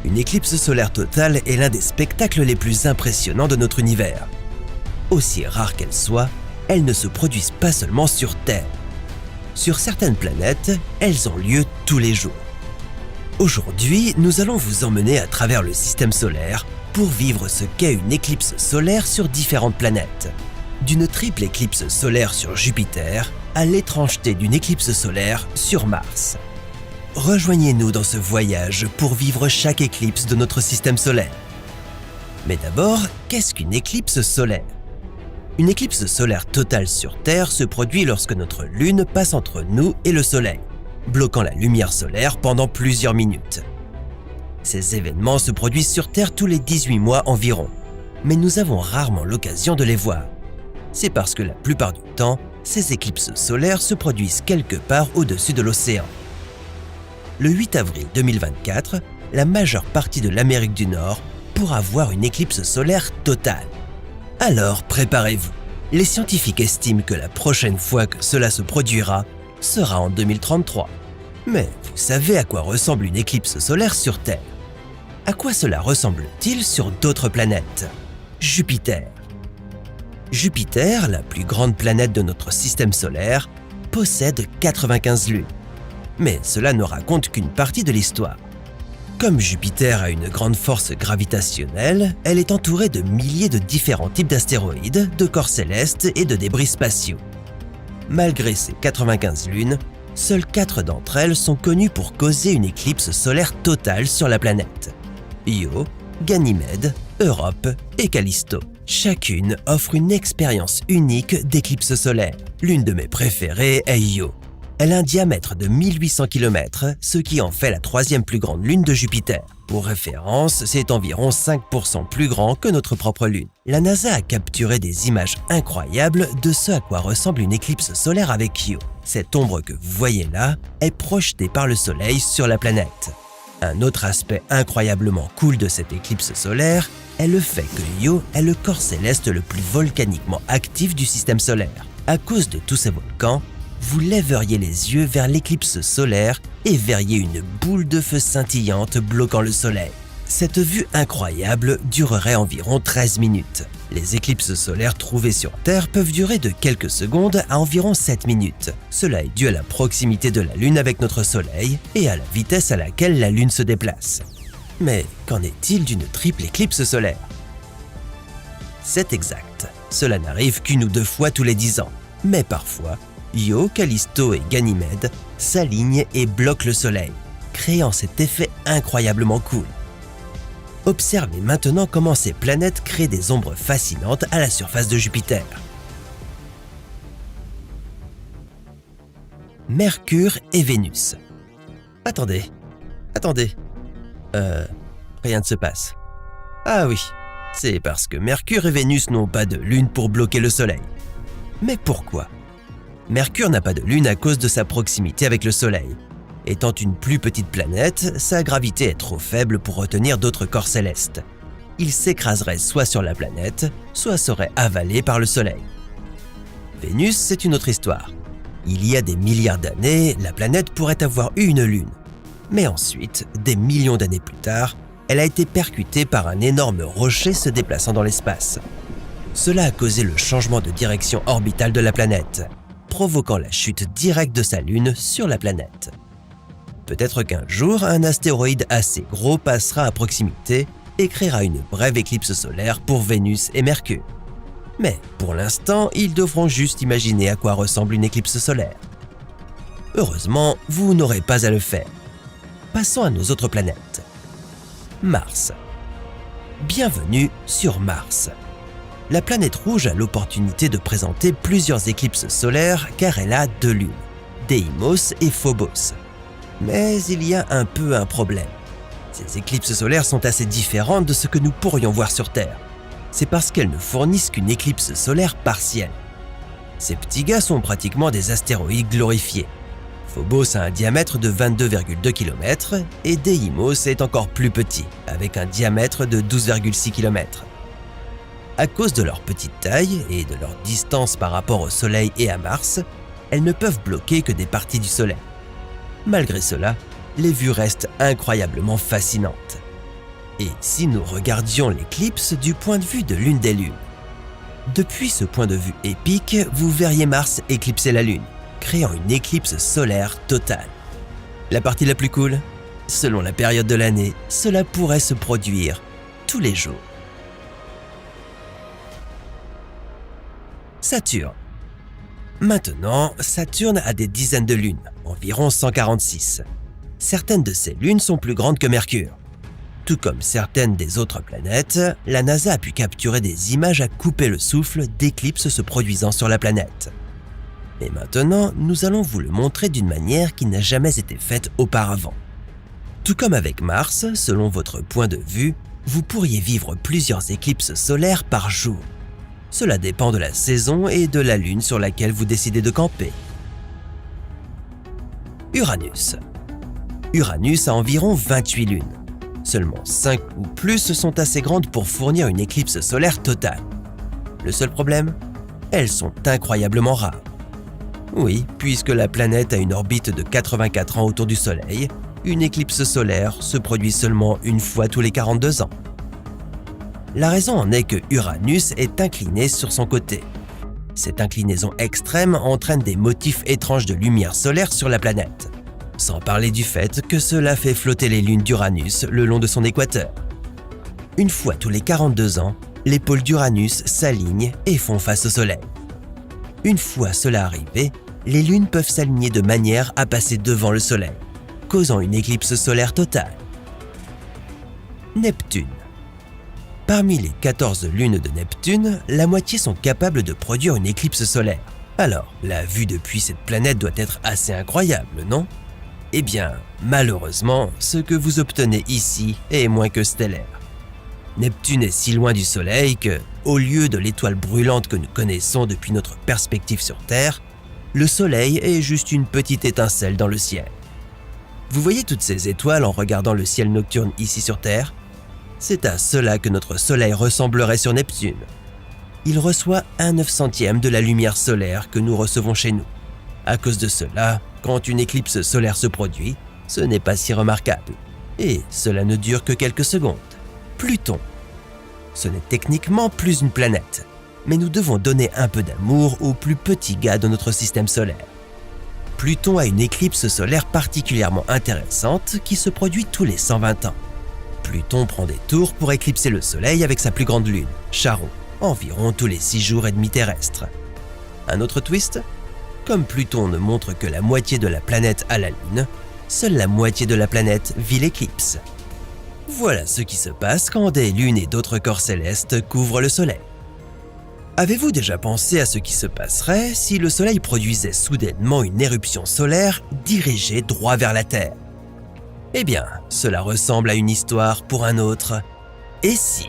Une éclipse solaire totale est l'un des spectacles les plus impressionnants de notre univers. Aussi rare qu'elle soit, elles ne se produisent pas seulement sur Terre. Sur certaines planètes, elles ont lieu tous les jours. Aujourd'hui, nous allons vous emmener à travers le système solaire pour vivre ce qu'est une éclipse solaire sur différentes planètes. D'une triple éclipse solaire sur Jupiter à l'étrangeté d'une éclipse solaire sur Mars. Rejoignez-nous dans ce voyage pour vivre chaque éclipse de notre système solaire. Mais d'abord, qu'est-ce qu'une éclipse solaire ? Une éclipse solaire totale sur Terre se produit lorsque notre Lune passe entre nous et le Soleil, bloquant la lumière solaire pendant plusieurs minutes. Ces événements se produisent sur Terre tous les 18 mois environ, mais nous avons rarement l'occasion de les voir. C'est parce que la plupart du temps, ces éclipses solaires se produisent quelque part au-dessus de l'océan. Le 8 avril 2024, la majeure partie de l'Amérique du Nord pourra voir une éclipse solaire totale. Alors préparez-vous. Les scientifiques estiment que la prochaine fois que cela se produira sera en 2033. Mais vous savez à quoi ressemble une éclipse solaire sur Terre? À quoi cela ressemble-t-il sur d'autres planètes? Jupiter. Jupiter, la plus grande planète de notre système solaire, possède 95 lunes. Mais cela ne raconte qu'une partie de l'histoire. Comme Jupiter a une grande force gravitationnelle, elle est entourée de milliers de différents types d'astéroïdes, de corps célestes et de débris spatiaux. Malgré ces 95 lunes, seules 4 d'entre elles sont connues pour causer une éclipse solaire totale sur la planète. Io, Ganymède, Europe et Callisto. Chacune offre une expérience unique d'éclipse solaire. L'une de mes préférées est Io. Elle a un diamètre de 1800 km, ce qui en fait la 3e plus grande lune de Jupiter. Pour référence, c'est environ 5% plus grand que notre propre lune. La NASA a capturé des images incroyables de ce à quoi ressemble une éclipse solaire avec Io. Cette ombre que vous voyez là est projetée par le Soleil sur la planète. Un autre aspect incroyablement cool de cette éclipse solaire est le fait que Io est le corps céleste le plus volcaniquement actif du système solaire. À cause de tous ces volcans, vous lèveriez les yeux vers l'éclipse solaire et verriez une boule de feu scintillante bloquant le soleil. Cette vue incroyable durerait environ 13 minutes. Les éclipses solaires trouvées sur Terre peuvent durer de quelques secondes à environ 7 minutes. Cela est dû à la proximité de la Lune avec notre Soleil et à la vitesse à laquelle la Lune se déplace. Mais qu'en est-il d'une triple éclipse solaire? C'est exact, cela n'arrive qu'une ou deux fois tous les 10 ans. Mais parfois, Io, Callisto et Ganymède s'alignent et bloquent le Soleil, créant cet effet incroyablement cool. Observez maintenant comment ces planètes créent des ombres fascinantes à la surface de Jupiter. Mercure et Vénus. Attendez. Rien ne se passe. Ah oui, c'est parce que Mercure et Vénus n'ont pas de lune pour bloquer le Soleil. Mais pourquoi? Mercure n'a pas de lune à cause de sa proximité avec le Soleil. Étant une plus petite planète, sa gravité est trop faible pour retenir d'autres corps célestes. Il s'écraserait soit sur la planète, soit serait avalé par le Soleil. Vénus, c'est une autre histoire. Il y a des milliards d'années, la planète pourrait avoir eu une lune. Mais ensuite, des millions d'années plus tard, elle a été percutée par un énorme rocher se déplaçant dans l'espace. Cela a causé le changement de direction orbitale de la planète, provoquant la chute directe de sa lune sur la planète. Peut-être qu'un jour, un astéroïde assez gros passera à proximité et créera une brève éclipse solaire pour Vénus et Mercure. Mais pour l'instant, ils devront juste imaginer à quoi ressemble une éclipse solaire. Heureusement, vous n'aurez pas à le faire. Passons à nos autres planètes. Mars. Bienvenue sur Mars. La planète rouge a l'opportunité de présenter plusieurs éclipses solaires car elle a 2 lunes, Deimos et Phobos. Mais il y a un peu un problème. Ces éclipses solaires sont assez différentes de ce que nous pourrions voir sur Terre. C'est parce qu'elles ne fournissent qu'une éclipse solaire partielle. Ces petits gars sont pratiquement des astéroïdes glorifiés. Phobos a un diamètre de 22,2 km et Deimos est encore plus petit, avec un diamètre de 12,6 km. À cause de leur petite taille et de leur distance par rapport au Soleil et à Mars, elles ne peuvent bloquer que des parties du Soleil. Malgré cela, les vues restent incroyablement fascinantes. Et si nous regardions l'éclipse du point de vue de l'une des lunes? Depuis ce point de vue épique, vous verriez Mars éclipser la Lune, créant une éclipse solaire totale. La partie la plus cool? Selon la période de l'année, cela pourrait se produire tous les jours. Saturne. Maintenant, Saturne a des dizaines de lunes, environ 146. Certaines de ces lunes sont plus grandes que Mercure. Tout comme certaines des autres planètes, la NASA a pu capturer des images à couper le souffle d'éclipses se produisant sur la planète. Et maintenant, nous allons vous le montrer d'une manière qui n'a jamais été faite auparavant. Tout comme avec Mars, selon votre point de vue, vous pourriez vivre plusieurs éclipses solaires par jour. Cela dépend de la saison et de la lune sur laquelle vous décidez de camper. Uranus. Uranus a environ 28 lunes. Seulement 5 ou plus sont assez grandes pour fournir une éclipse solaire totale. Le seul problème? Elles sont incroyablement rares. Oui, puisque la planète a une orbite de 84 ans autour du Soleil, une éclipse solaire se produit seulement une fois tous les 42 ans. La raison en est que Uranus est incliné sur son côté. Cette inclinaison extrême entraîne des motifs étranges de lumière solaire sur la planète. Sans parler du fait que cela fait flotter les lunes d'Uranus le long de son équateur. Une fois tous les 42 ans, les pôles d'Uranus s'alignent et font face au Soleil. Une fois cela arrivé, les lunes peuvent s'aligner de manière à passer devant le Soleil, causant une éclipse solaire totale. Neptune. Parmi les 14 lunes de Neptune, la moitié sont capables de produire une éclipse solaire. Alors, la vue depuis cette planète doit être assez incroyable, non? Eh bien, malheureusement, ce que vous obtenez ici est moins que stellaire. Neptune est si loin du Soleil que, au lieu de l'étoile brûlante que nous connaissons depuis notre perspective sur Terre, le Soleil est juste une petite étincelle dans le ciel. Vous voyez toutes ces étoiles en regardant le ciel nocturne ici sur Terre? C'est à cela que notre Soleil ressemblerait sur Neptune. Il reçoit 1/900e de la lumière solaire que nous recevons chez nous. À cause de cela, quand une éclipse solaire se produit, ce n'est pas si remarquable. Et cela ne dure que quelques secondes. Pluton. Ce n'est techniquement plus une planète, mais nous devons donner un peu d'amour au plus petit gars de notre système solaire. Pluton a une éclipse solaire particulièrement intéressante qui se produit tous les 120 ans. Pluton prend des tours pour éclipser le Soleil avec sa plus grande lune, Charon, environ tous les 6 jours et demi terrestres. Un autre twist? Comme Pluton ne montre que la moitié de la planète à la Lune, seule la moitié de la planète vit l'éclipse. Voilà ce qui se passe quand des lunes et d'autres corps célestes couvrent le Soleil. Avez-vous déjà pensé à ce qui se passerait si le Soleil produisait soudainement une éruption solaire dirigée droit vers la Terre? Eh bien, cela ressemble à une histoire pour un autre « Et si ?»